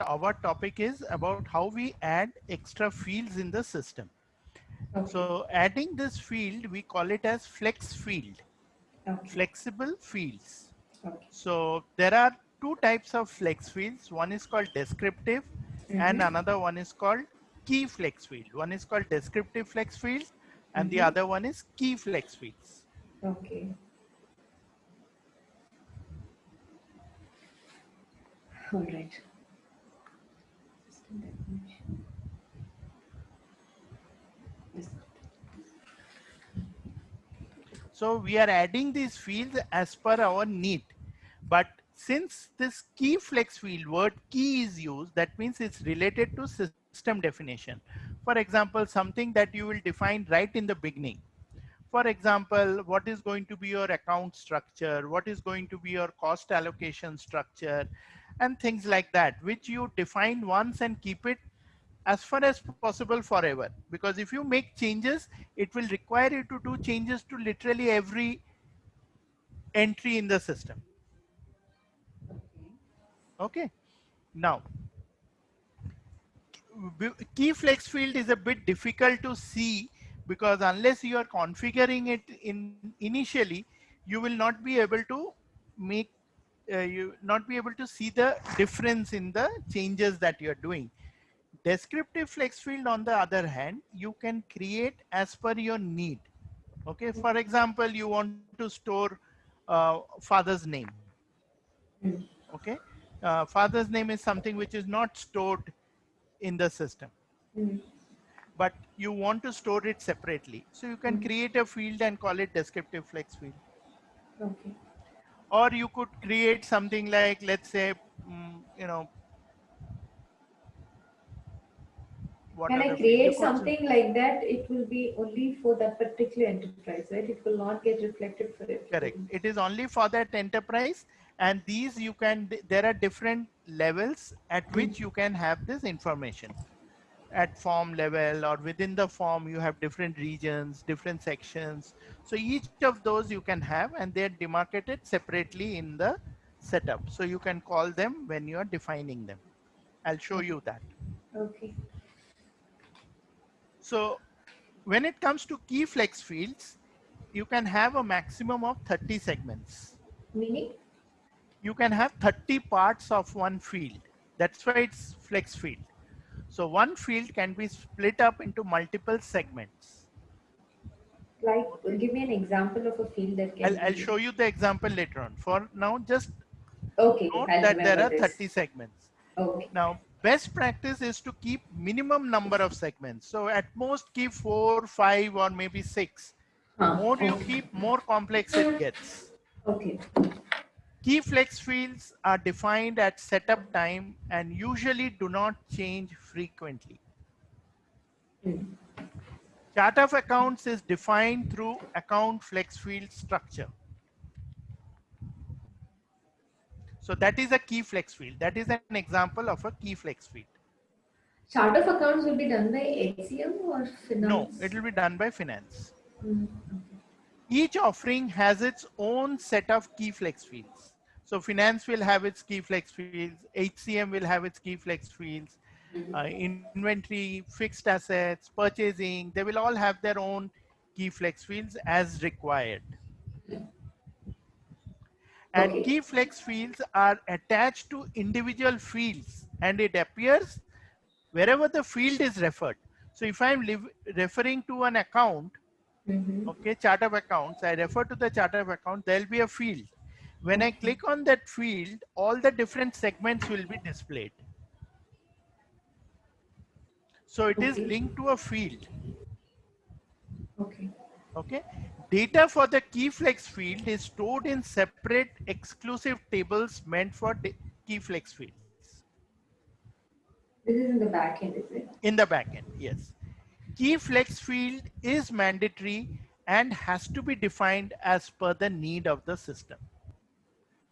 our topic is about how we add extra fields in the system. Okay. So adding this field, we call it as flex field, Okay. flexible fields. Okay. So there are two types of flex fields. One is called descriptive and Mm-hmm. another one is called key flex field. One is called descriptive flex field and the Mm-hmm. other one is key flex fields. Okay. All right. System definition. Yes. So we are adding these fields as per our need. But since this key flex field word key is used, that means it's related to system definition. For example, something that you will define right in the beginning. For example, what is going to be your account structure? What is going to be your cost allocation structure? And things like that, which you define once and keep it as far as possible forever. Because if you make changes, it will require you to do changes to literally every entry in the system. Okay. Now, key flex field is a bit difficult to see because unless you are configuring it in initially, you will not be able to make you not be able to see the difference in the changes that you are doing. Descriptive flex field, on the other hand, you can create as per your need. Okay, for example, you want to store father's name. Okay, father's name is something which is not stored in the system, Mm-hmm. but you want to store it separately. So you can create a field and call it descriptive flex field. Okay. Or you could create something like, let's say, you know, what Can I other field you create could. something like that? It will be only for that particular enterprise, right? It will not get reflected for Correct. everybody. It is only for that enterprise, and these you can, there are different levels at which you can have this information. At form level or within the form, you have different regions, different sections. So each of those you can have, and they're demarcated separately in the setup. So you can call them when you are defining them. I'll show Okay. you that. Okay. So when it comes to key flex fields, you can have a maximum of 30 segments. Meaning? You can have 30 parts of one field. That's why it's flex field. So one field can be split up into multiple segments. Like, Okay. give me an example of a field that can I'll be. show you the example later on. For now, just Okay, note I'll that there remember are this. 30 segments. Okay. Now, best practice is to keep minimum number of segments. So at most keep 4, 5, or maybe 6. Huh. More you Okay. keep, more complex it gets. Okay. Key flex fields are defined at setup time and usually do not change frequently. Mm. Chart of accounts is defined through account flex field structure. So that is a key flex field. That is an example of a key flex field. Chart of accounts will be done by HCM or No, finance? it will be done by finance. Mm. Each offering has its own set of key flex fields. So finance will have its key flex fields, HCM will have its key flex fields, inventory, fixed assets, purchasing, they will all have their own key flex fields as required. And Okay. key flex fields are attached to individual fields, and it appears wherever the field is referred. So if I'm referring to an account, Mm-hmm. okay, chart of accounts, I refer to the chart of account, there'll be a field. When I Okay. click on that field, all the different segments will be displayed. So it is Okay. linked to a field. Okay. Okay. Data for the key flex field is stored in separate exclusive tables meant for key flex fields. This is in the back end, is it? In the backend, yes. Key flex field is mandatory and has to be defined as per the need of the system.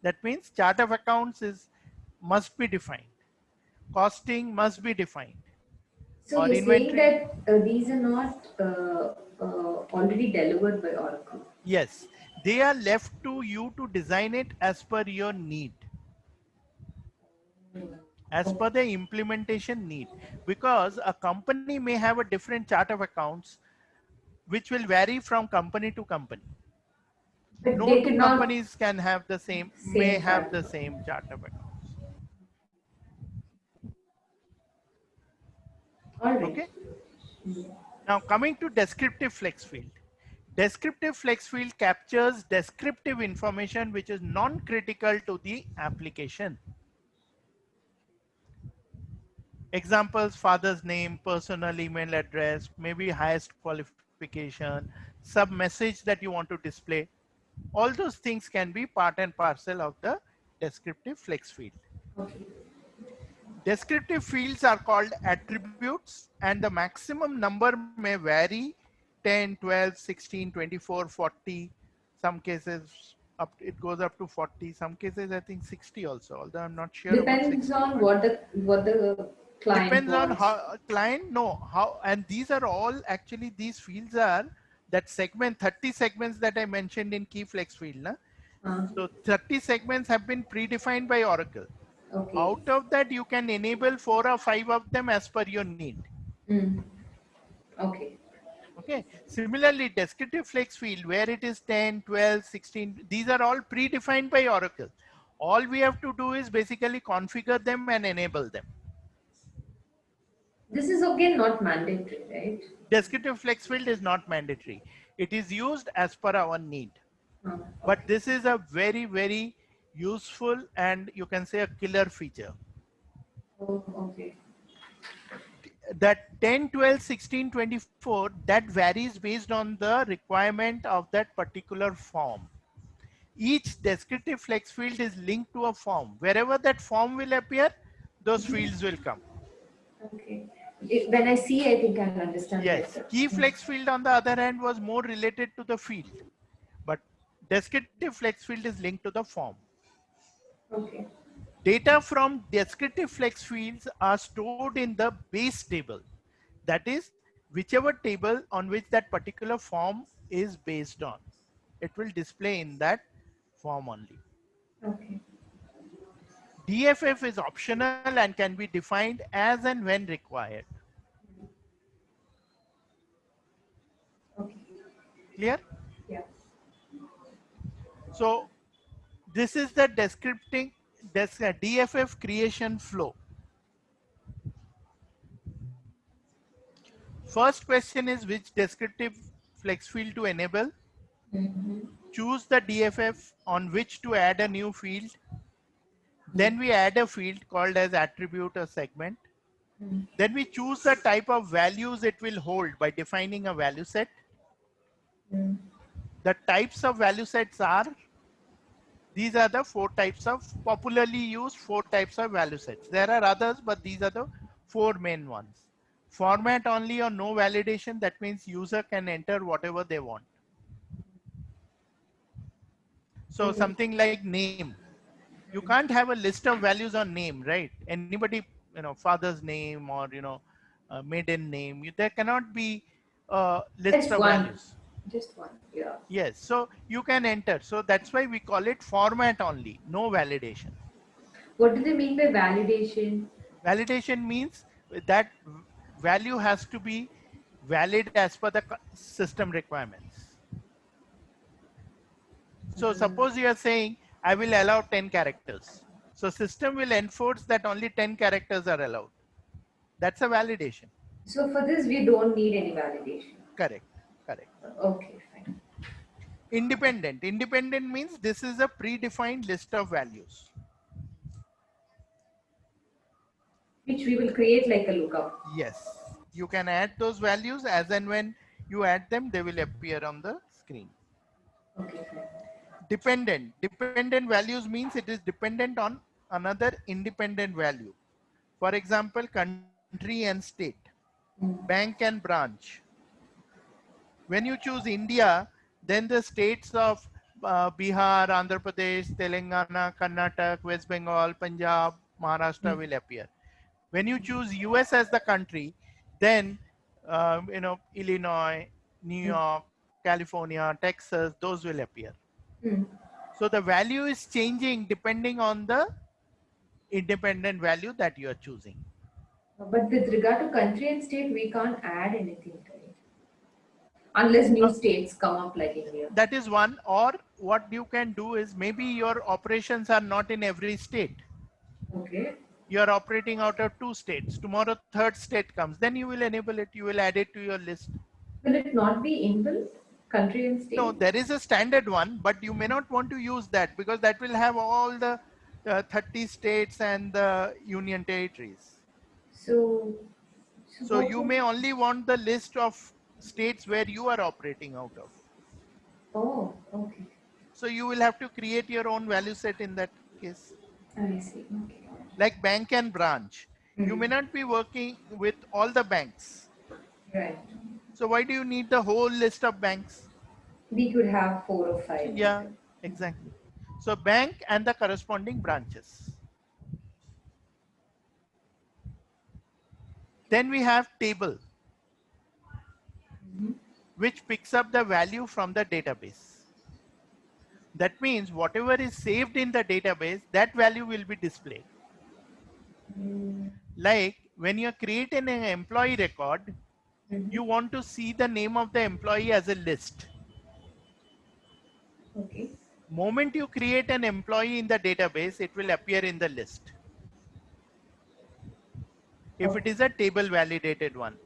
That means chart of accounts is must be defined. Costing must be defined. So Or you're saying inventory, that these are not already delivered by Oracle. yes. They are left to you to design it as per your need. as per the implementation need, because a company may have a different chart of accounts which will vary from company to company. But No they two could not companies can have the same, may same have chart. the same chart of accounts. All right. Okay. Now coming to descriptive flex field. Descriptive flex field captures descriptive information which is non-critical to the application. Examples: father's name, personal email address, maybe highest qualification, some message that you want to display. All those things can be part and parcel of the descriptive flex field. Okay. Descriptive fields are called attributes, and the maximum number may vary: 10, 12, 16, 24, 40. Some cases it goes up to 40. Some cases I think 60 also, although I'm not sure about Depends 60. on But what the client depends on wants. how client know how, and these are all actually, these fields are that segment 30 segments that I mentioned in key flex field. Na? Uh, So 30 segments have been predefined by Oracle. okay. Out of that, you can enable 4 or 5 of them as per your need. Mm. Okay. Okay. Similarly, descriptive flex field where it is 10, 12, 16, these are all predefined by Oracle. All we have to do is basically configure them and enable them. This is again not mandatory, right? Descriptive flex field is not mandatory. It is used as per our need. But Okay. this is a very, very useful and you can say a killer feature. Oh, okay. That 10, 12, 16, 24, that varies based on the requirement of that particular form. Each descriptive flex field is linked to a form. Wherever that form will appear, those fields will come. Okay. When I see, I think I'll understand Yes, better. key flex field on the other hand was more related to the field, but descriptive flex field is linked to the form. Okay. Data from descriptive flex fields are stored in the base table. That is, whichever table on which that particular form is based on. It will display in that form only. Okay. DFF is optional and can be defined as and when required. Okay. Clear? Yeah. So this is the DFF creation flow. First question is which descriptive flex field to enable. Mm-hmm. Choose the DFF on which to add a new field. Then we add a field called as attribute or segment. Mm-hmm. Then we choose the type of values it will hold by defining a value set. The types of value sets are, these are the 4 types of popularly used 4 types of value sets. There are others, but these are the 4 main ones. Format only or no validation, that means user can enter whatever they want. So Okay. something like name. You can't have a list of values on name, right? Anybody, father's name or, maiden name, there cannot be a list Just of one. values. Just one. Yeah. Yes, so you can enter. So that's why we call it format only, no validation. What do they mean by validation? Validation means that value has to be valid as per the system requirements. So suppose you are saying, I will allow 10 characters. So system will enforce that only 10 characters are allowed. That's a validation. So for this, we don't need any validation. Correct. Correct. Okay, fine. Independent. Independent means this is a predefined list of values. Which we will create like a lookup. Yes. You can add those values as and when you add them, they will appear on the screen. Okay, fine. Dependent. Dependent values means it is dependent on another independent value. For example, country and state, bank and branch. When you choose India, then the states of Bihar, Andhra Pradesh, Telangana, Karnataka, West Bengal, Punjab, Maharashtra will appear. When you choose US as the country, then Illinois, New York, California, Texas, those will appear. Hmm. So the value is changing depending on the independent value that you are choosing. But with regard to country and state, we can't add anything to it. Unless new Uh, states come up like India. that is one. Or what you can do is maybe your operations are not in every state. Okay. You are operating out of 2 states. Tomorrow, third state comes. Then you will enable it. You will add it to your list. Will it not be inbuilt? Country and No, state? there is a standard one, but you may not want to use that because that will have all the 30 states and the union territories. So, so So what you would, may only want the list of states where you are operating out of. oh, okay. So you will have to create your own value set in that case. I see. Okay. Like bank and branch. You may Hmm. not be working with all the banks. Right. So why do you need the whole list of banks? We could have 4 or 5 like Yeah, that. exactly. So bank and the corresponding branches. Then we have table, Mhm. which picks up the value from the database. That means whatever is saved in the database, that value will be displayed. Mm, Like when you're creating an employee record, mhm. you want to see the name of the employee as a list. Okay. Moment you create an employee in the database, it will appear in the list. If it Okay. is a table validated one.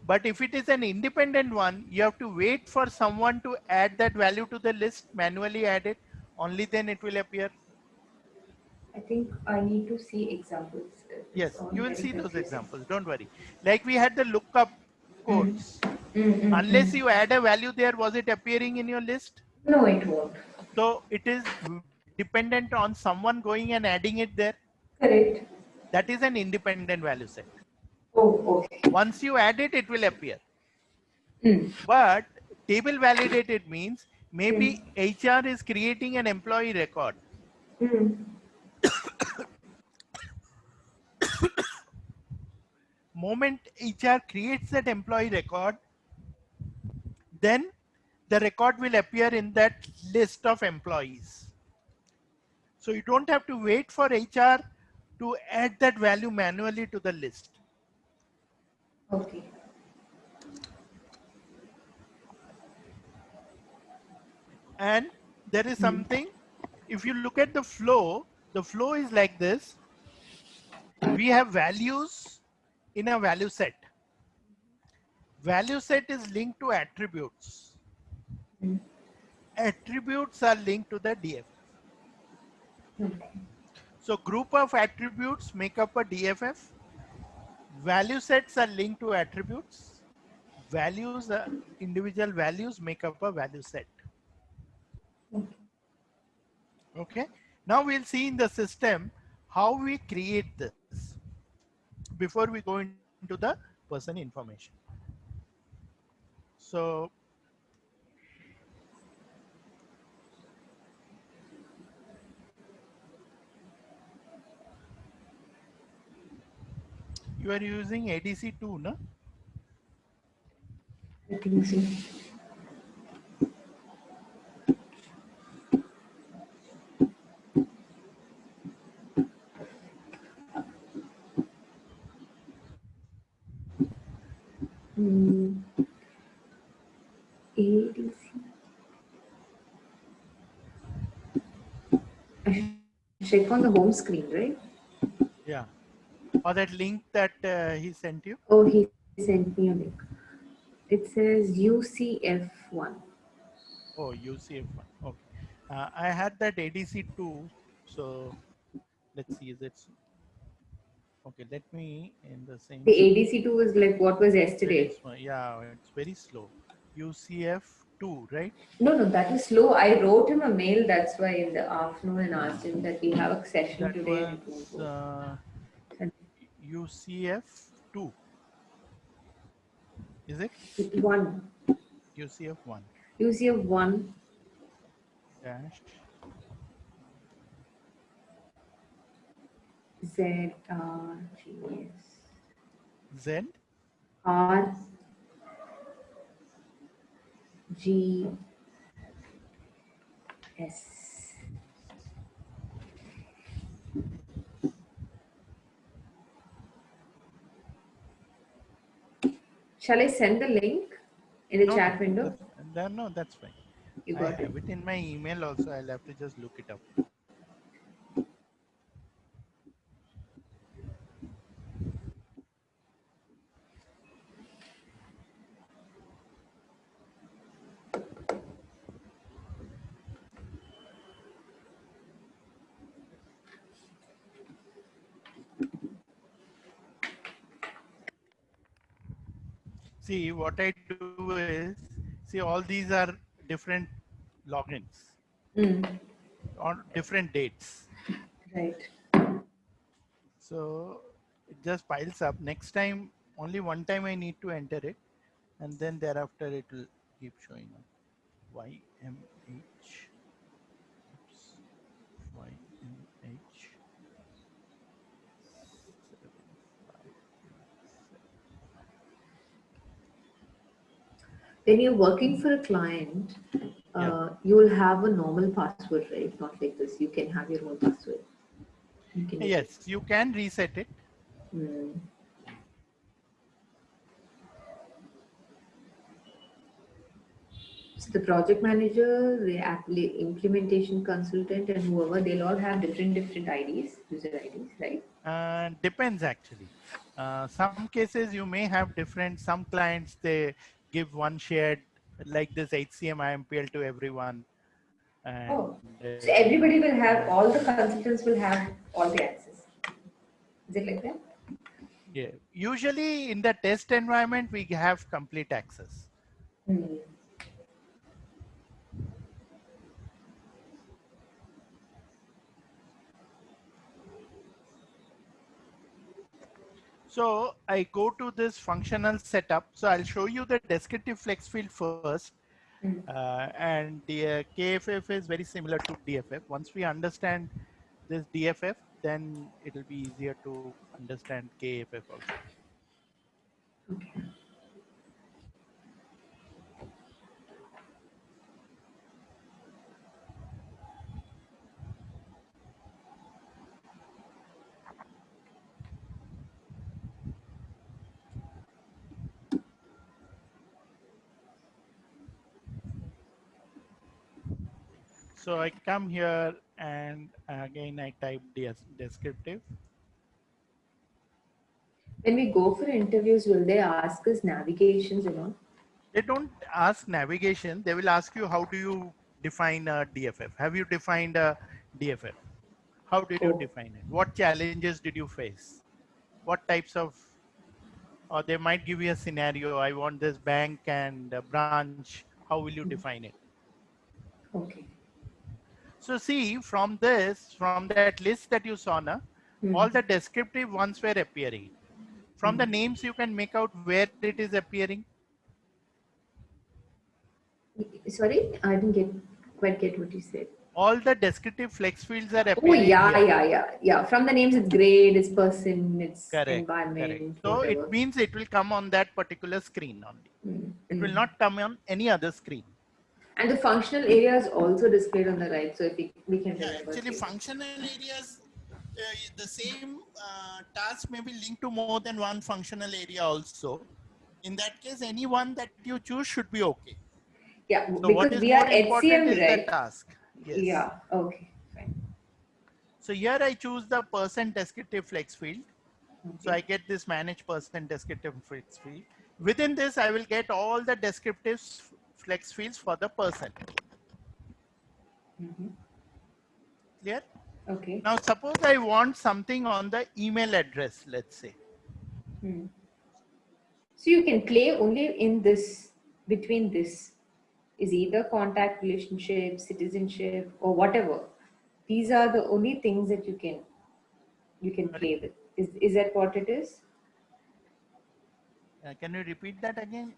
But if it is an independent one, you have to wait for someone to add that value to the list, manually add it, only then it will appear. I think I need to see examples. It's Yes, all you will very see those confusing. examples, don't worry. Like we had the lookup Mm. codes. Mm, mm, Unless mm. you add a value there, was it appearing in your list? No, it won't. So it is dependent on someone going and adding it there. Correct. That is an independent value set. Oh, okay. Once you add it, it will appear. Mm. But table validated means Mm. maybe HR is creating an employee record. Mm. Moment HR creates that employee record, then the record will appear in that list of employees. So you don't have to wait for HR to add that value manually to the list. Okay. And there is Mm. something, if you look at the flow is like this. We have values in a value set. Value set is linked to attributes. Mm. Attributes are linked to the DFF. Okay. So group of attributes make up a DFF. Value sets are linked to attributes. Values, individual values make up a value set. Okay. Okay. Now we'll see in the system how we create this before we go into the person information. So you are using ADC2, no? I think so. Mm. ADC. I should check on the home screen, right? Yeah. Or that link that he sent you. Oh, he sent me a link. It says UCF1. Oh, UCF1. Okay. I had that ADC2. So let's see. Is it okay? Let me in the same The screen. ADC2 was like what was Very yesterday. small. Yeah, it's very slow. UCF2, right? No, no, that was slow. I wrote him a mail. That's why in the afternoon and asked him that we have a session That today and it won't was work. And UCF2. Is it? it one. UCF1 UCF1 dash ZRGS Z RGS. Shall I send the link in the No, chat no, window? no, that's fine. You I got it. have it in my email also. I'll have to just look it up. See, what I do is, see, all these are different logins Mm. on different dates. Right. So it just piles up. Next time, only one time I need to enter it, and then thereafter it will keep showing up. YMH, oops, YMH 7587. When you're working for a client, Yeah. you will have a normal password, right? Not like this. You can have your own password. You can use it. Yes, you can reset it. Mm. So the project manager, the implementation consultant, and whoever, they'll all have different IDs, user IDs, right? Depends actually. Some cases you may have different. Some clients they give one shared like this HCM IMPL to everyone, Oh, and so everybody will yeah, have, all the consultants will have all the access. Is it like that? yeah. Usually in the test environment we have complete access. Hmm. So I go to this functional setup. So I'll show you the descriptive flex field first. Hmm. And the KFF is very similar to DFF. Once we understand this DFF, then it'll be easier to understand KFF also. Okay. So I come here and again I type descriptive. When we go for interviews, will they ask us navigations and all? They don't ask navigation. They will ask you how do you define a DFF? Have you defined a DFF? How did you Oh. define it? What challenges did you face? What types of, or they might give you a scenario. I want this bank and branch. How will you define it? Okay. So see from this, from that list that you saw now, Hmm. all the descriptive ones were appearing. From the names you can make out where it is appearing. Sorry, I didn't quite get what you said. All the descriptive flex fields are Oh, appearing yeah, here. yeah, yeah, yeah. From the names, it's grade, it's person, it's Correct, correct. environment, So it whatever. means it will come on that particular screen only. Mm, It will mm. not come on any other screen. And the functional area is also displayed on the right, so if we can Yeah, remember actually things. functional areas, the same task may be linked to more than one functional area also. In that case, any one that you choose should be okay. Yeah, So what because is we are more important HCM, is the right? task. Yes. Yeah, okay, fine. So here I choose the percent descriptive flex field. So Okay. I get this manage percent descriptive flex field. Within this, I will get all the descriptive flex fields for the person. Hmm. Clear? Okay. Now, suppose I want something on the email address, let's say. Hmm. So you can play only in this, between this is either contact relationship, citizenship, or whatever. These are the only things that you can Sorry? play with. Is that what it is? Can you repeat that again?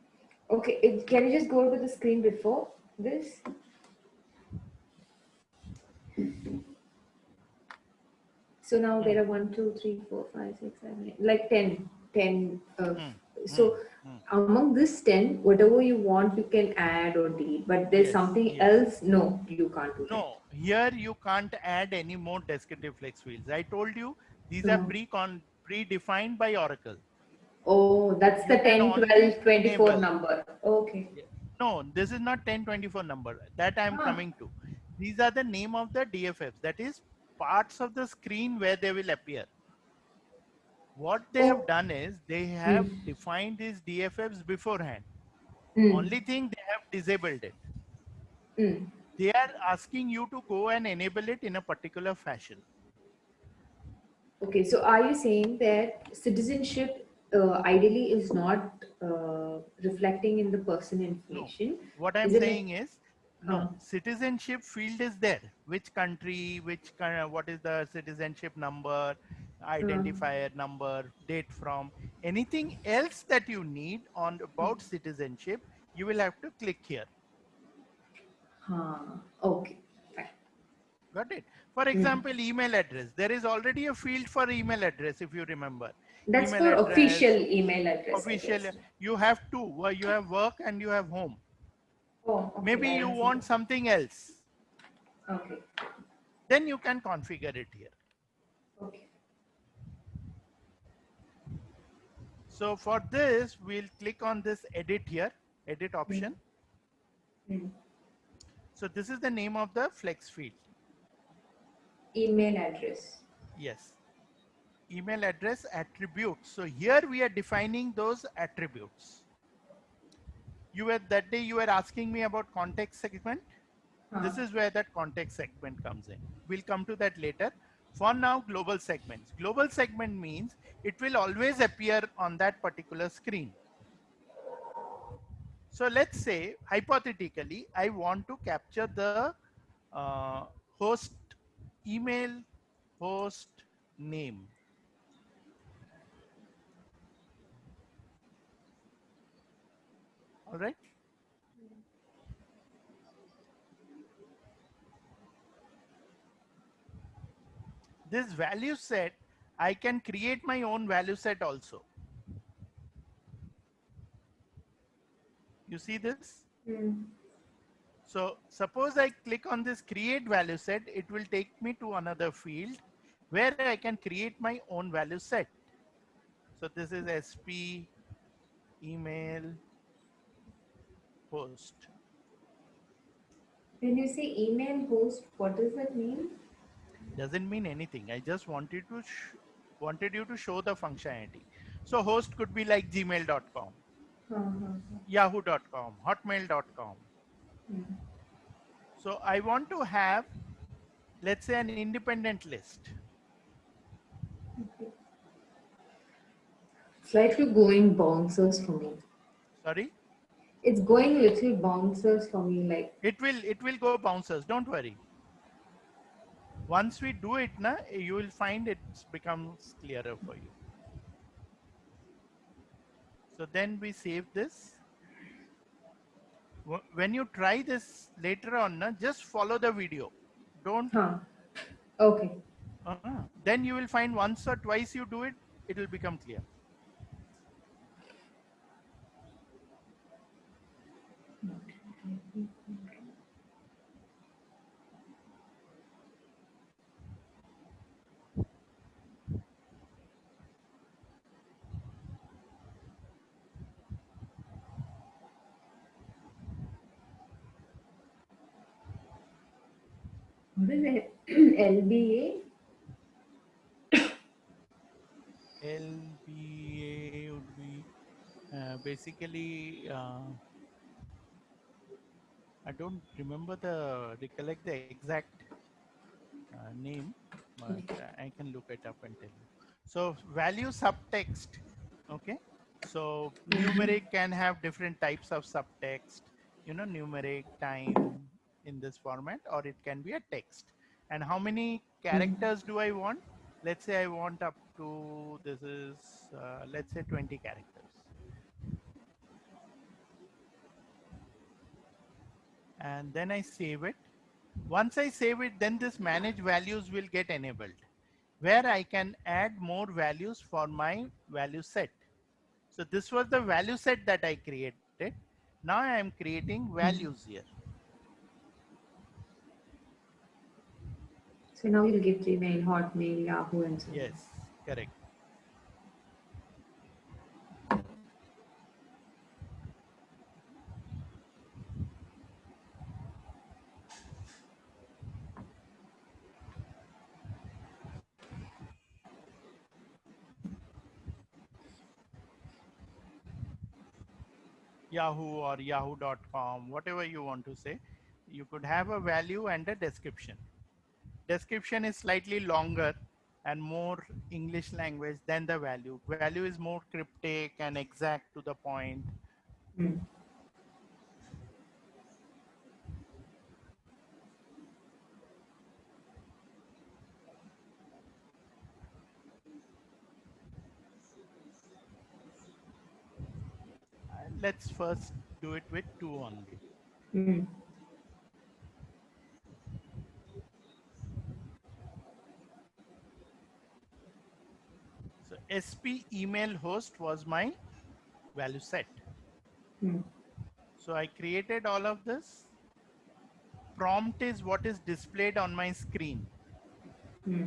Okay, can you just go to the screen before this? So now Hmm, there are 1, 2, 3, 4, 5, 6, 7, 8, like 10, 10. hmm, hmm, So hmm. among this 10, whatever you want, you can add or delete. But there's Yes, something yes. else, no, you can't do that. No, here you can't add any more descriptive flex fields. I told you these are No. predefined by Oracle. Oh, that's the You can 10, only 12, 24 enable. number. Okay. Yeah. No, this is not 1024 number that I am Ah. coming to. These are the name of the DFFs. That is parts of the screen where they will appear. What they have Oh. done is they have Mm. defined these DFFs beforehand. Mm. Only thing they have disabled it. Mm. They are asking you to go and enable it in a particular fashion. Okay, so are you saying that citizenship ideally is not reflecting in the person No, information? what Is I'm it like, saying is, huh? no, citizenship field is there. Which country, which kind of, what is the citizenship number, Uh, identifier number, date from, anything else that you need on about citizenship, you will have to click here. huh. Okay, fine. Got it? For Mm. example, email address. There is already a field for email address, if you remember. That's Email for address, official email address, I official. guess. You have two. You have work and you have home. Oh, okay, Maybe I you don't see want that. something else. Okay, Then you can configure it here. okay. So for this, we'll click on this edit here, edit Mm. option. Mm. So this is the name of the flex field. Email address. Yes. Email address attributes. So here we are defining those attributes. You were that day you were asking me about context segment. Huh. This is where that context segment comes in. We'll come to that later. For now, global segments. Global segment means it will always appear on that particular screen. So let's say hypothetically, I want to capture the uh, host email host name. All right. This value set, I can create my own value set also. You see this? Mm. So suppose I click on this create value set, it will take me to another field where I can create my own value set. So this is SP email host. When you say email host, what does that mean? Doesn't mean anything. I just wanted you to show the functionality. So host could be like gmail.com, Huh, huh, huh. yahoo.com, hotmail.com. Mm. So I want to have, let's say, an independent list. Okay. Slightly going bouncers for me. Sorry, It's going little bouncers for me, like. it will go bouncers. Don't worry. Once we do it, na, you will find it becomes clearer for you. So then we save this. When you try this later on, na, just follow the video. Don't. Huh. Okay. Then you will find once or twice you do it, it will become clear. What is it? LBA? LBA would be basically, I don't remember recollect the exact name, but Okay. I can look it up and tell you. So value subtext, okay. So numeric can have different types of subtext, numeric, time in this format, or it can be a text. And how many Mm. characters do I want? Let's say I want up to, this is, let's say 20 characters. And then I save it. Once I save it, then this manage values will get enabled, where I can add more values for my value set. So this was the value set that I created. Now I am creating values here. So now you'll give Gmail, Hotmail, Yahoo, and so on. Yes, correct. Yahoo or yahoo.com, whatever you want to say. You could have a value and a description. Description is slightly longer and more English language than the value. Value is more cryptic and exact to the point. Hmm. Let's first do it with two only. Hmm. So SP email host was my value set. Hmm. So I created all of this. Prompt is what is displayed on my screen. Hmm.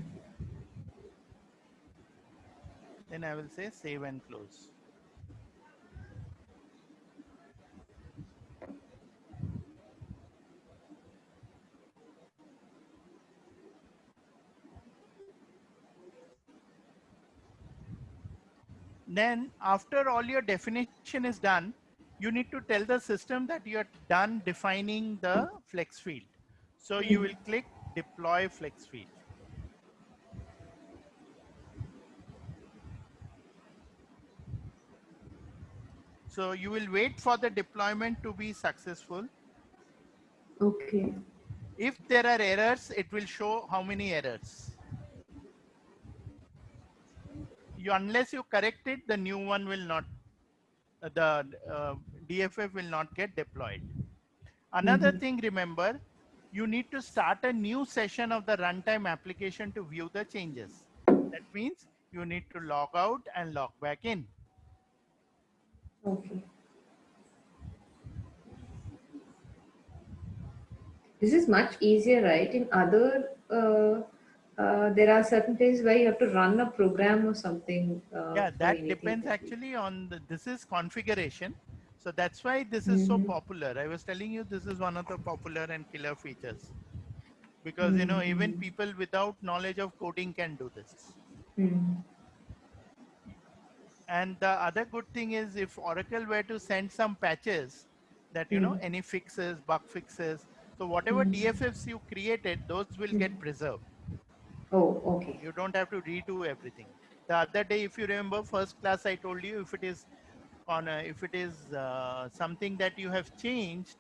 Then I will say save and close. Then after all your definition is done, you need to tell the system that you are done defining the flex field. So you will click deploy flex field. So you will wait for the deployment to be successful. Okay. If there are errors, it will show how many errors. Unless you correct it, the new one will not, the DFF will not get deployed. Another Mm-hmm. thing, remember, you need to start a new session of the runtime application to view the changes. That means you need to log out and log back in. Okay. This is much easier, right? In other, there are certain places where you have to run a program or something Yeah, for that anything depends to see. actually on this is configuration. So that's why this is so Mm-hmm. popular. I was telling you this is one of the popular and killer features because even Mm-hmm. people without knowledge of coding can do this. Mm-hmm. And the other good thing is if Oracle were to send some patches that, Mm-hmm. any fixes, bug fixes, so whatever Mm-hmm. DFFs you created, those will get Mm-hmm. preserved. Oh, okay. You don't have to redo everything. The other day, if you remember first class, I told you if it is something that you have changed,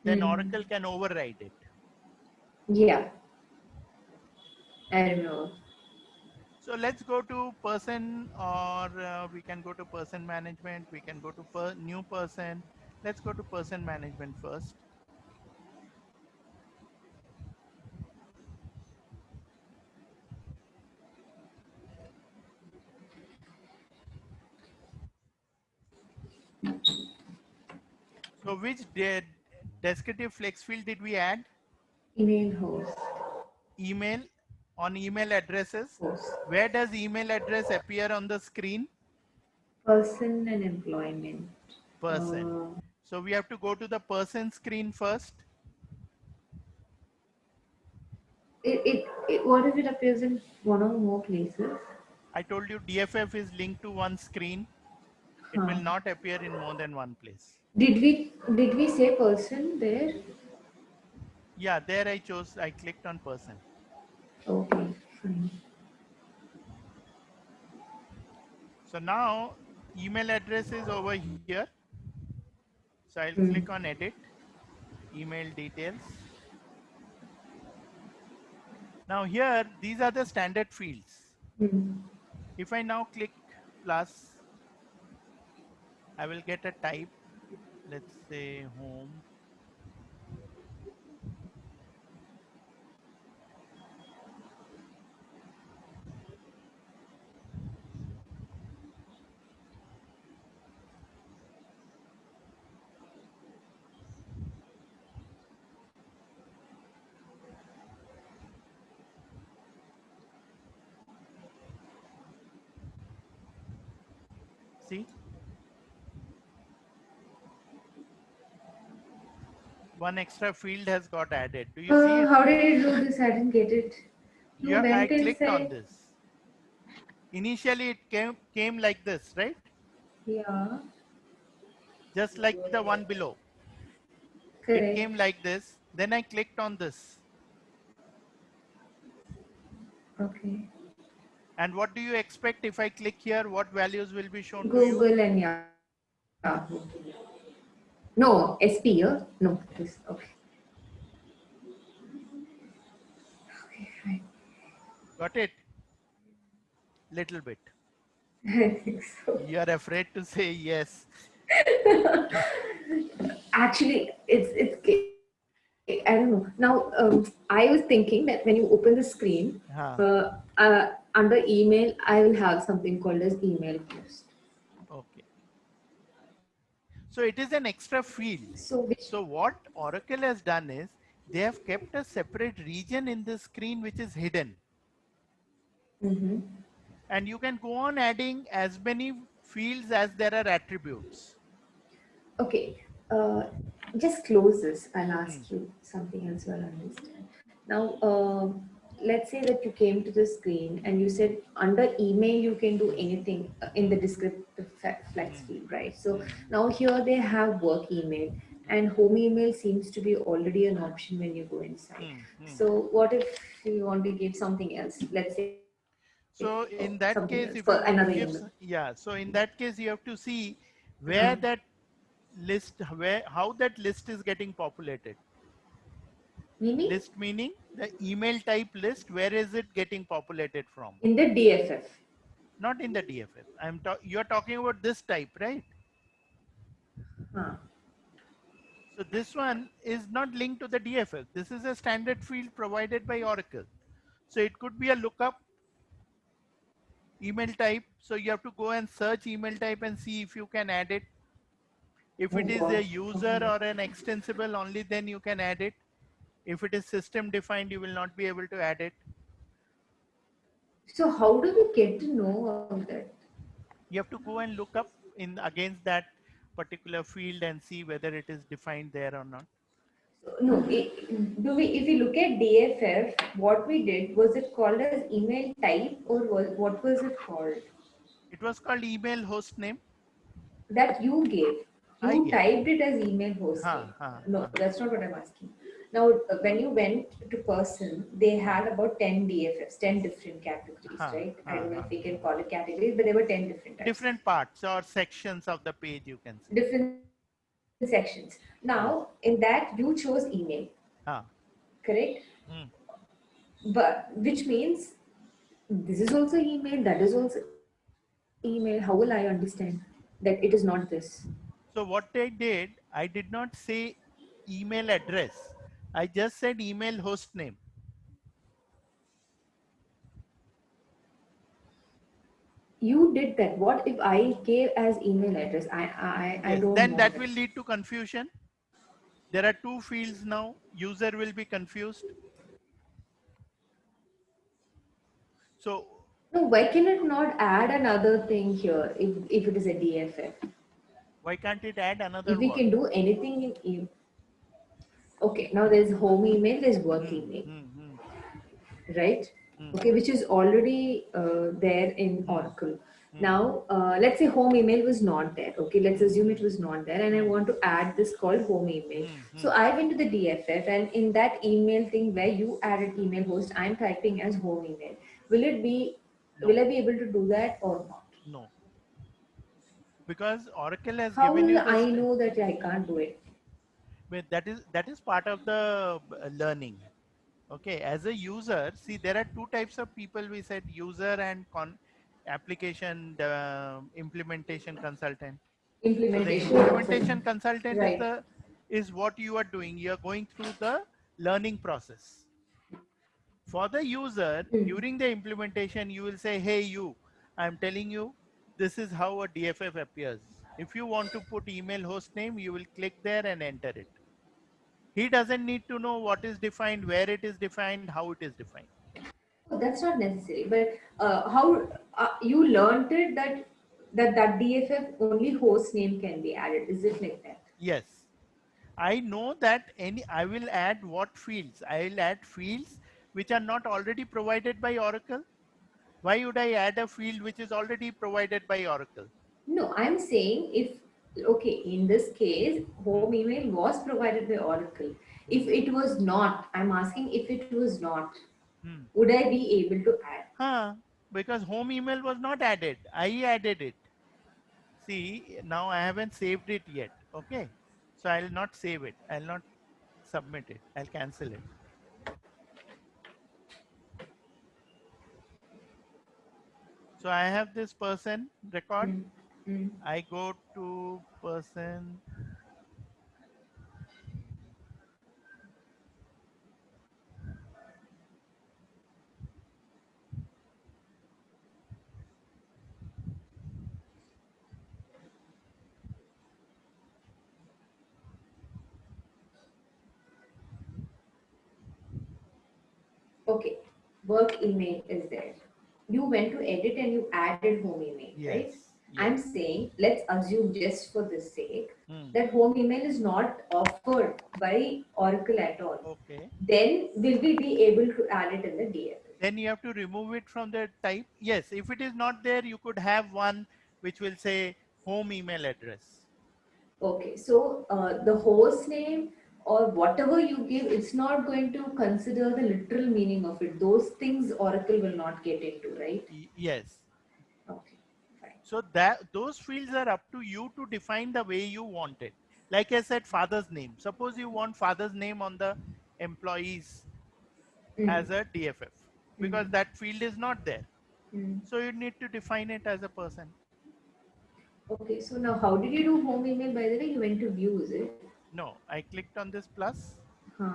then Mm-hmm. Oracle can override it. Yeah, I remember. So let's go to person, or we can go to person management. We can go to new person. Let's go to person management first. So which descriptive flex field did we add? Email host. Email. On email addresses. Host. Where does email address appear on the screen? Person and employment. Person. Uh, So we have to go to the person screen first. what if it appears in one or more places? I told you DFF is linked to one screen. It will Huh. not appear in more than one place. Did we say person there? Yeah, there I clicked on person. Okay, fine. So now email address is over here. So I'll Mm. click on edit, email details. Now here, these are the standard fields. Mm. If I now click plus, I will get a type, let's say home. See, one extra field has got added. Do you see it? How did you do this? I didn't get it. You Yeah, I went clicked on inside. this. Initially it came like this, right? Yeah. just like the one below. It Correct. came like this. Then I clicked on this. Okay. And what do you expect if I click here? What values will be shown to you? Google and Yahoo. No, SP here. No, this. Okay. Okay, fine. Got it? Little bit. I think so. You are afraid to say yes. Actually, I don't know. Now, I was thinking that when you open the screen, Huh. under email, I will have something called as email post. Okay. So it is an extra field. So which So what Oracle has done is they have kept a separate region in the screen which is hidden. mhm. And you can go on adding as many fields as there are attributes. Okay, just close this. I'll Hmm. ask you something else while I understand. Now, let's say that you came to the screen and you said under email you can do anything in the descriptive flex Hmm. field, right? So Hmm. now here they have work email and home email seems to be already an option when you go inside. Hmm. Hmm. So what if you want to give something else? Let's say So in something that else case, for if you another want to email. give, yeah, so in that case, you have to see Uh, where that list, how that list is getting populated. Meaning List meaning the email type list, where is it getting populated from? in the DFF. Not in the DFF. You're talking about this type, right? Huh. So this one is not linked to the DFF. This is a standard field provided by Oracle. So it could be a lookup email type. So you have to go and search email type and see if you can add it. If Oh it is a God. user Okay. or an extensible, only then you can add it. If it is system defined, you will not be able to add it. So how do we get to know all that? You have to go and look up in against that particular field and see whether it is defined there or not. So, no, do we? If we look at DFF, what we did was it called as email type or what was it called? It was called email host name. That you gave. I You gave. typed it as email host Ha name. ha No, ha that's not what I'm asking. Now, when you went to person, they ha had about 10 DFFs, 10 different categories, ha right? I ha don't know ha. if we can call it categories, but there were 10 different types. Different parts or sections of the page, you can say. Different sections. Hmm. Now, in that, you chose email, Ha. correct? Hmm. But which means this is also email, that is also email. How will I understand that it is not this? So what I did, I did not say email address. I just said email host name. You did that. What if I gave as email address? I Yes, don't then want that it. will lead to confusion. There are two fields now. User will be confused. So No, why can it not add another thing here if it is a DFF? why can't it add If another we what? can do anything in okay, now there's home email, there's work Hmm, email, hmm, hmm, right? hmm, Okay, which is already there in hmm, Oracle. hmm, Now, let's say home email was not there. Okay, let's hmm, assume hmm, it was not there, and I hmm, want to add this called home email. hmm, hmm. So I went to the DFF, and in that email thing where you added email host, I'm typing as home email. Will it be? No, Will I be able to do that or not? no, because Oracle has How given will you this. I know that I can't do it? But that is part of the learning. Okay, as a user, see there are two types of people. We said user and application implementation consultant. So the Implementation implementation consultant, consultant right? is what you are doing. You are going through the learning process. For the user, Mm. during the implementation, you will say, hey, I'm telling you, this is how a DFF appears. If you want to put email host name, you will click there and enter it. He doesn't need to know what is defined, where it is defined, how it is defined. Oh, that's not necessary. But how you learned it that DFF only host name can be added? Is it like that? Yes. I know that I will add what fields. I will add fields which are not already provided by Oracle. Why would I add a field which is already provided by Oracle? No, I'm saying if Okay, in this case, home email was provided by Oracle. If it was not, I'm asking if it was not, Hmm. would I be able to add? Huh, because home email was not added. I added it. See, now I haven't saved it yet. Okay. So I'll not save it. I'll not submit it. I'll cancel it. So I have this person record. Hmm. Hmm. I go to person. Okay, work email is there. You went to edit and you added home email, right? Yes. I'm Yes. saying, let's assume just for the sake Hmm. that home email is not offered by Oracle at all. Okay. Then will we be able to add it in the DFS? Then you have to remove it from the type. Yes. If it is not there, you could have one which will say home email address. Okay, so the host name or whatever you give, it's not going to consider the literal meaning of it. Those things Oracle will not get into, right? Yes. Okay, fine. So that those fields are up to you to define the way you want it. Like I said, father's name. Suppose you want father's name on the employees Mm, as a DFF because mm, that field is not there. mm. So you need to define it as a person. Okay, so now how did you do home email by the way? You went to view, is it? No, I clicked on this plus. Huh.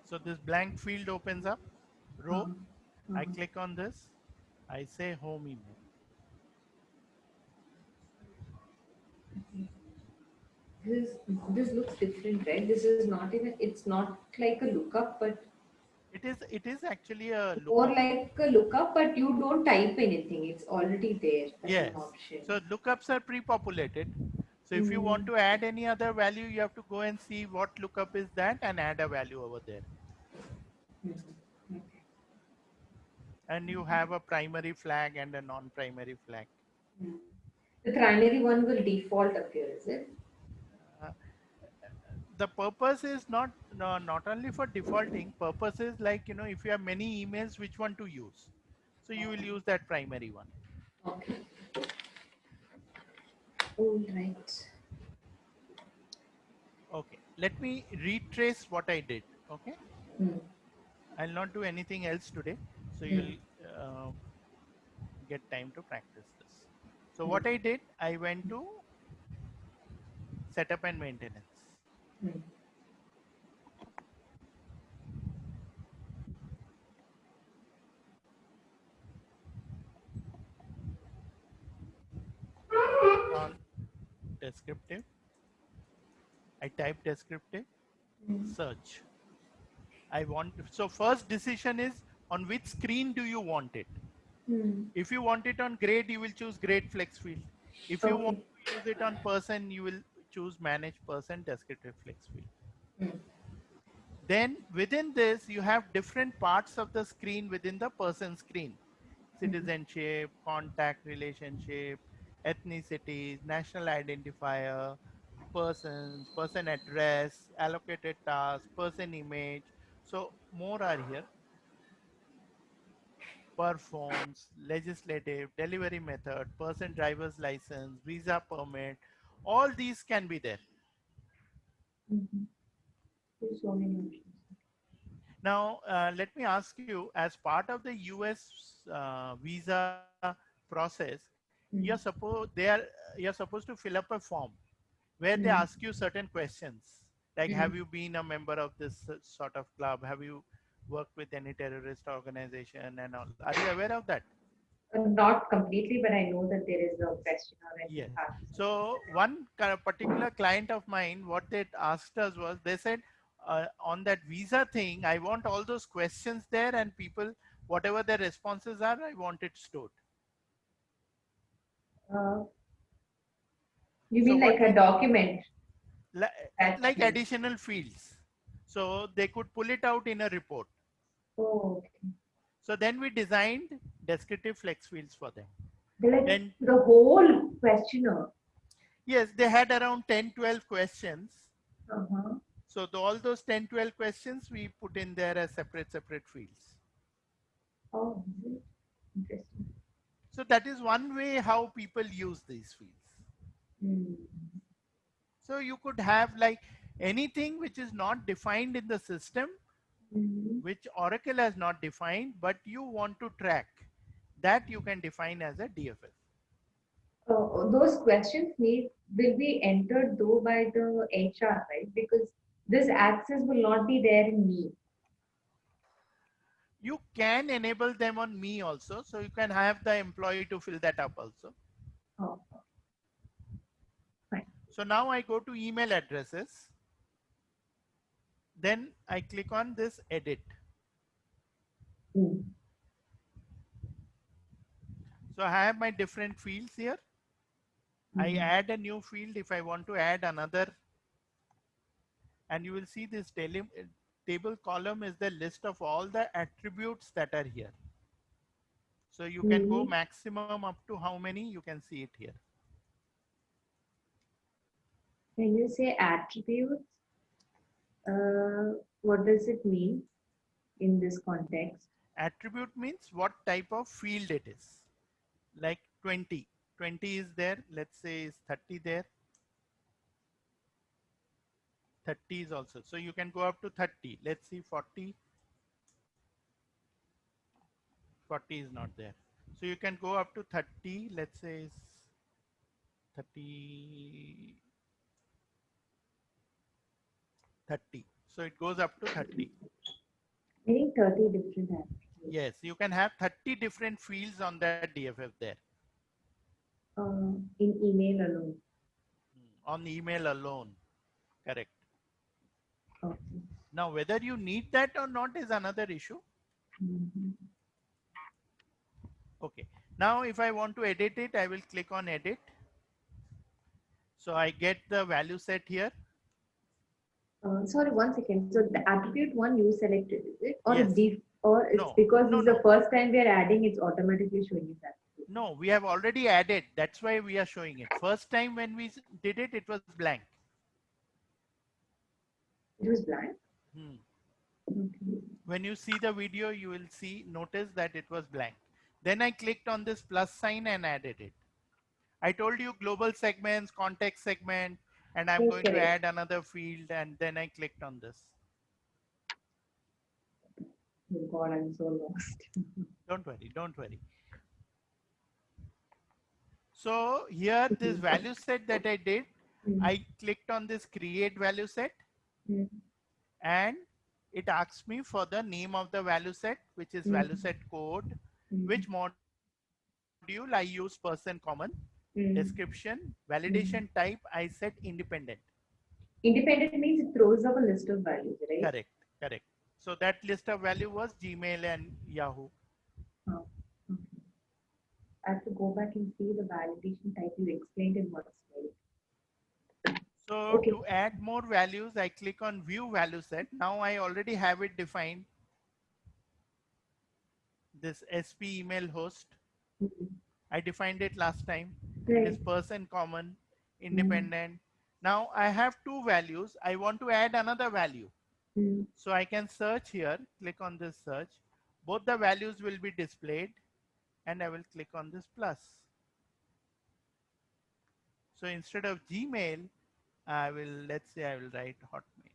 So this blank field opens up, row. Huh. I Huh. click on this. I say home email. This this looks different, right? This is not even, it's not like a lookup, but It is actually a more lookup. like a lookup, but you don't type anything. It's already there as an Yes. option. So lookups are pre-populated. So if you want Mm. to add any other value, you have to go and see what lookup is that and add a value over there. Mhm. Okay. And you have a primary flag and a non-primary flag. Mm. The primary one will default appear, is it? Uh, the purpose is not no, not only for defaulting. Purpose is like if you have many emails, which one to use. So you will use that primary one. Okay. All right. Okay. Let me retrace what I did. Okay. Mm. I'll not do anything else today. So Mm. you'll get time to practice this. So Mm. what I did, I went to setup and maintenance. Mm. On descriptive, I type descriptive, Mm. search. I want, so first decision is on which screen do you want it? Mm. If you want it on grade, you will choose grade flex field. If you want Okay. to use it on person, you will choose manage person descriptive flex field. Mm. Then within this, you have different parts of the screen within the person screen. Mm. Citizenship, contact relationship, ethnicities, national identifier, persons, person address, allocated task, person image. So more are here. Per forms, legislative, delivery method, person driver's license, visa permit, all these can be there. Mhm. There's so many options. Now, let me ask you, as part of the US visa process, Mm. you're supposed to fill up a form where they Mm. ask you certain questions, like Mm. have you been a member of this sort of club? Have you worked with any terrorist organization and all? Are you aware of that? Not completely, but I know that there is a question or I Yes. have some. So one particular client of mine, what they asked us was, they said, on that visa thing, I want all those questions there and people, whatever their responses are, I want it stored. Uh, you So mean what like a we, document that like you? additional fields. So they could pull it out in a report. Oh, okay. So then we designed descriptive flex fields for them. Like Then, the whole questionnaire. yes, they had around 10, 12 questions. Uh-huh. So all those 10, 12 questions we put in there as separate fields. Oh, is it? Interesting. So that is one way how people use these fields. Mm. So you could have like anything which is not defined in the system, Mhm. which Oracle has not defined, but you want to track, that you can define as a DFF. Those questions will be entered though by the HR, right? Because this access will not be there in me. You can enable them on me also. So you can have the employee to fill that up also. Oh, fine. So now I go to email addresses. Then I click on this edit. Mm. So I have my different fields here. I Mhm. add a new field if I want to add another, and you will see this table column is the list of all the attributes that are here. So you can go Mhm. maximum up to how many, you can see it here. When you say attributes, what does it mean in this context? Attribute means what type of field it is. Like 20. 20 is there, let's say is 30 there. 30 is also. So you can go up to 30. Let's see 40. 40 is not there. So you can go up to 30. Let's say is 30. 30. So it goes up to 30. Meaning 30 different attributes. Yes, you can have 30 different fields on that DFF there. In email alone. On email alone. Correct. Okay. Now, whether you need that or not is another issue. Mhm. Okay. Now, if I want to edit it, I will click on edit. So I get the value set here. Sorry, one second. So the attribute one you selected, is it? Yes. Or it's No, because no, this is the no. first time we are adding, it's automatically showing you that. No, we have already added. That's why we are showing it. First time when we did it, it was blank. It was blank. Hmm. Okay. When you see the video, you will notice that it was blank. Then I clicked on this plus sign and added it. I told you global segments, context segment, and I'm Yes, going to correct. add another field, and then I clicked on this. Oh God, I'm so lost. Don't worry, don't worry. So here, this value set that I did, Mm, I clicked on this create value set, mm, and it asks me for the name of the value set, which is mm, value set code, mm, which module I use person common, description, mm, validation type, mm. I set independent. Independent means it throws up a list of values, right? Correct, correct. So that list of value was Gmail and Yahoo. Oh, okay. I have to go back and see the validation type you explained in one slide. So Okay. to add more values, I click on view value set. Now I already have it defined, this SP email host. Mm. I defined it last time. It is Right. person common, Mm, independent. Now I have two values. I want to add another value. mm. So I can search here, click on this search. Both the values will be displayed, and I will click on this plus. So instead of Gmail, I will, let's say I will write Hotmail.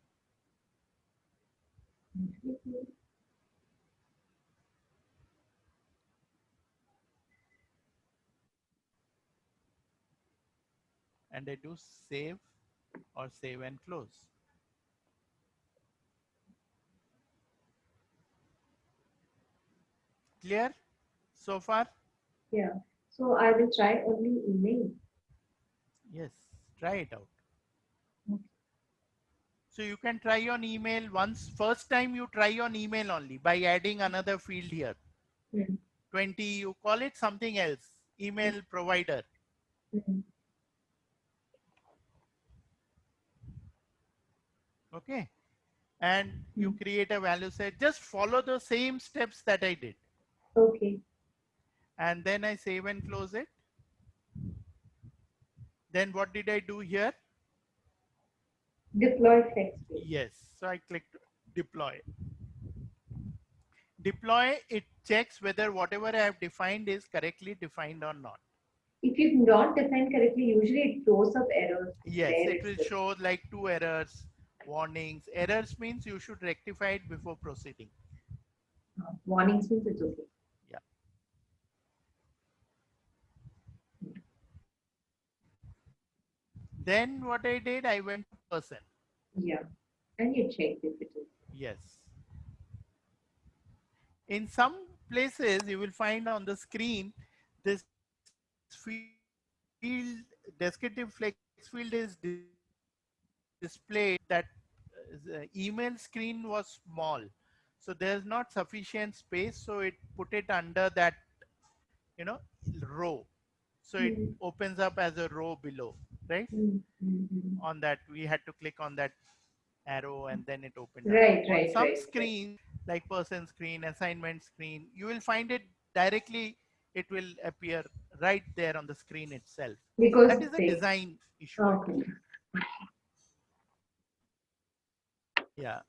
And I do save or save and close. Clear so far? Yeah. So I will try only email. Yes, try it out. Okay. So you can try on email once. First time you try on email only by adding another field here. Mm, 20, you call it something else, mm, email provider. mm, Okay. And you mm. create a value set. Just follow the same steps that I did. Okay. And then I save and close it. Then what did I do here? Deploy flex field. Yes, so I clicked deploy. Deploy, it checks whether whatever I have defined is correctly defined or not. If you don't define correctly, usually it throws up errors. Yes, There it it's will good. show like 2 errors, warnings. Errors means you should rectify it before proceeding. Warnings means it's okay. Yeah. Then what I did, I went to person. Yeah. And you check if it is. Yes. In some places, you will find on the screen this field, descriptive flex field is displayed that email screen was small. So there's not sufficient space. So it put it under that, you know, row. So it Mm, opens up as a row below, right? mm. On that, we had to click on that arrow and then it opened up. Right, On right, some right, right. screens, like person screen, assignment screen, you will find it directly, it will appear right there on the screen itself. Because That is a they. design issue Okay. actually. Yeah.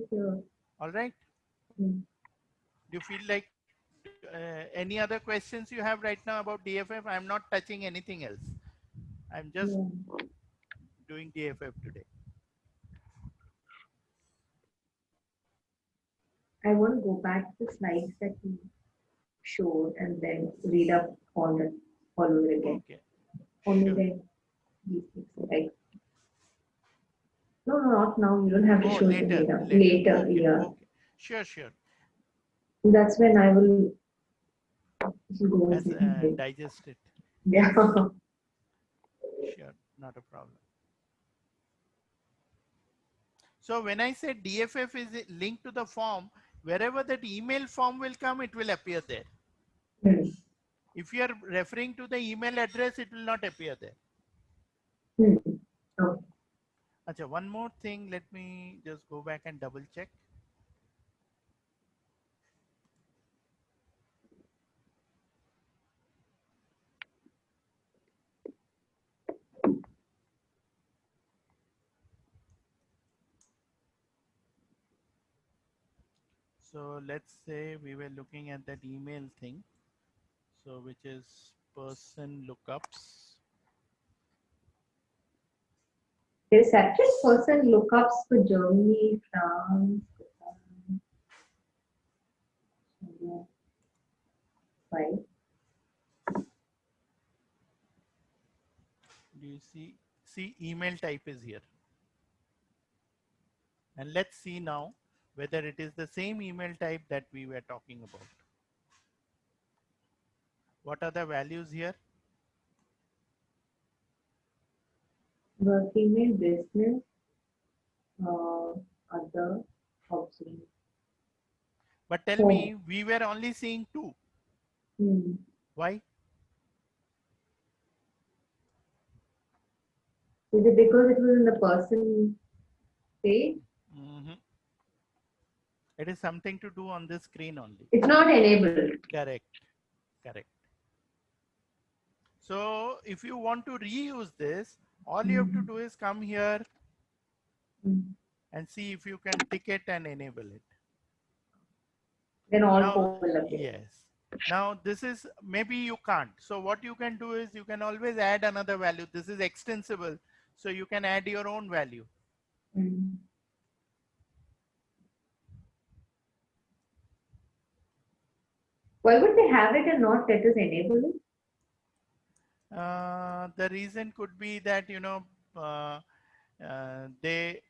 So, All right. mm, Do you feel like any other questions you have right now about DFF? I'm not touching anything else. I'm just yeah. doing DFF today. I want to go back to the slides that you showed and then read up all over again. Okay. Only Sure. then these things like no, not now. You don't have to Oh, show it to me later, now. later. Later, Okay, yeah. okay. Sure, sure. That's when I will go and As sit and read. digest it. Yeah. Sure, not a problem. So when I say DFF is linked to the form, wherever that email form will come, it will appear there. Hmm. If you are referring to the email address, it will not appear there. Hmm. Okay. Achha, one more thing, let me just go back and double check. So let's say we were looking at that email thing. So which is person lookups. There's separate person lookups for Germany, France, China, right? Do you see? See, email type is here. And let's see now whether it is the same email type that we were talking about. What are the values here? Work email, business, other, obsolete. But tell Home. me, we were only seeing two. Hmm. Why? Is it because it was in the person page? Mhm. It is something to do on this screen only. It's not enabled. Correct. Correct. So if you want to reuse this, all you have to Hmm. do is come here Hmm. and see if you can tick it and enable it. Then all Now, four will appear. yes. Now this is, maybe you can't. So what you can do is you can always add another value. This is extensible. So you can add your own value. Hmm. Why would they have it and not let us enable it? The reason could be that, you know, uh, they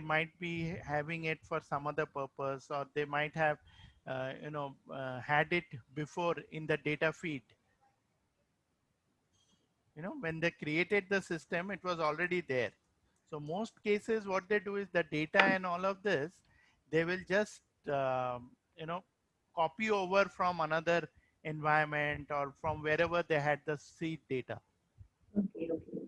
might be having it for some other purpose, or they might have had it before in the data feed. You know, when they created the system, it was already there. So most cases what they do is the data and all of this, they will just you know, copy over from another environment or from wherever they had the seed data. Okay, okay.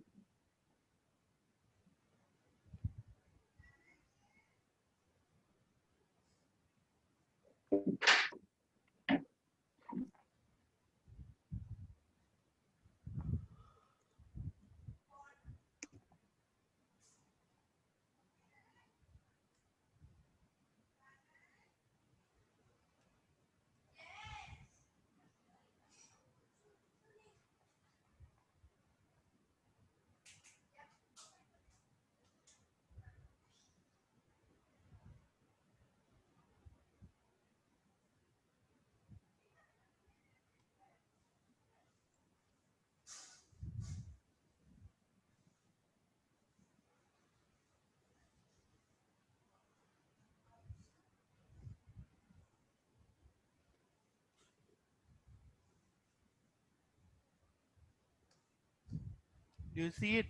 Do you see it?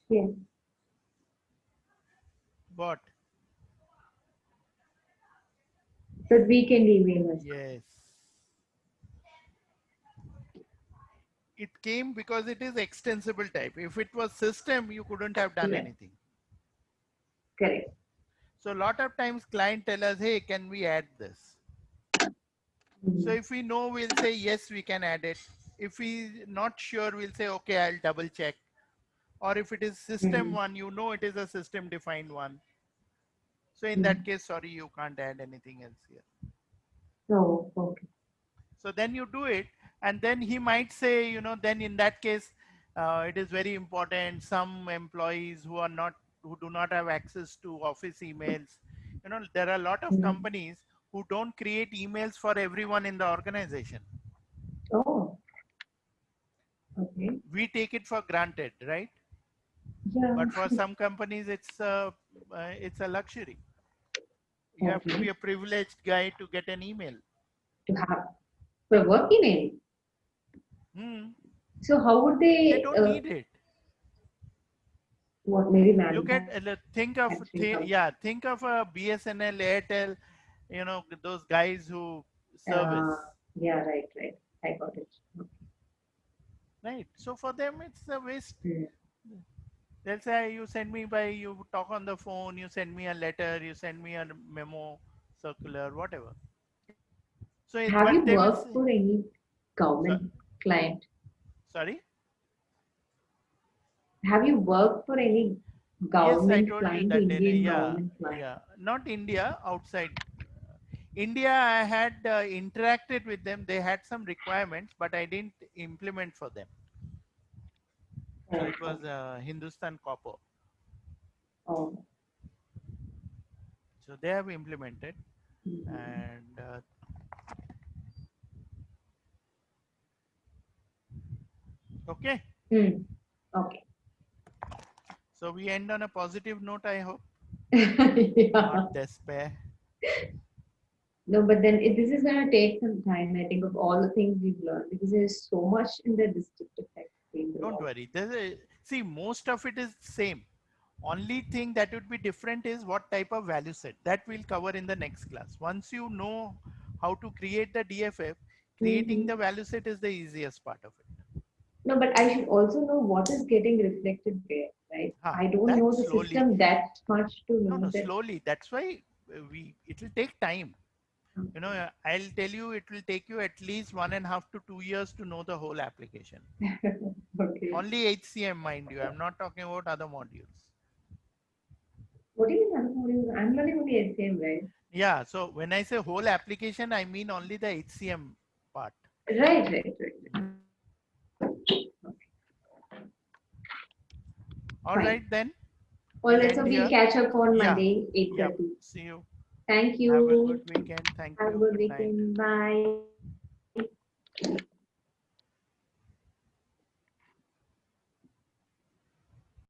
Yeah. What? That weekend email. Yes. It came because it is extensible type. If it was system, you couldn't have done Yeah. anything. Correct. So a lot of times client tell us, hey, can we add this? So if we know, we'll say, yes, we can add it. If we not sure, we'll say, okay, I'll double check. Or if it is system one, you know it is a system defined one. So in that case, sorry, you can't add anything else here. Oh, okay. So then you do it, and then he might say, then in that case, it is very important. Some employees who do not have access to office emails, there are a lot of companies who don't create emails for everyone in the organization. Oh, okay. We take it for granted, right? Yeah. But for some companies, it's a luxury. You have to be a privileged guy to get an email. To have for work email. So how would They they? don't need it. What maybe Look at think of a BSNL, Airtel, those guys who service, Yeah, right. I got it. right? So for them, it's a waste. Mm. They'll say, you talk on the phone, you send me a letter, you send me a memo, circular, whatever. So, Have but you they will worked say, for any so, government client? sorry. Have you worked for any Yes, I government told you client, that. Indian Yeah, government client? yeah, not India, outside. India, I had interacted with them. They had some requirements, but I didn't implement for them. So it was Hindustan Copper. Oh. So they have implemented, and okay. Okay. So we end on a positive note, I hope, Yeah. not despair. No, but then this is going to take some time, I think, of all the things we've learned because there's so much in the descriptive text. Don't worry. See, most of it is same. Only thing that would be different is what type of value set. That we'll cover in the next class. Once you know how to create the DFF, creating the value set is the easiest part of it. No, but I should also know what is getting reflected where, right? I don't That know the slowly. system that much to know No, that. slowly. That's why it will take time. I'll tell you, it will take you at least 1.5 to 2 years to know the whole application. Okay. Only HCM, mind you. I'm not talking about other modules. What do you mean other modules? I'm learning only HCM, right? Yeah. So when I say whole application, I mean only the HCM part. Right. All Fine. right then. All right, so End we'll here. catch up on Yeah. Monday, Yeah. 8:30. See you. Thank Have a you. good weekend. Thank Have a you. good Good night. weekend. Bye.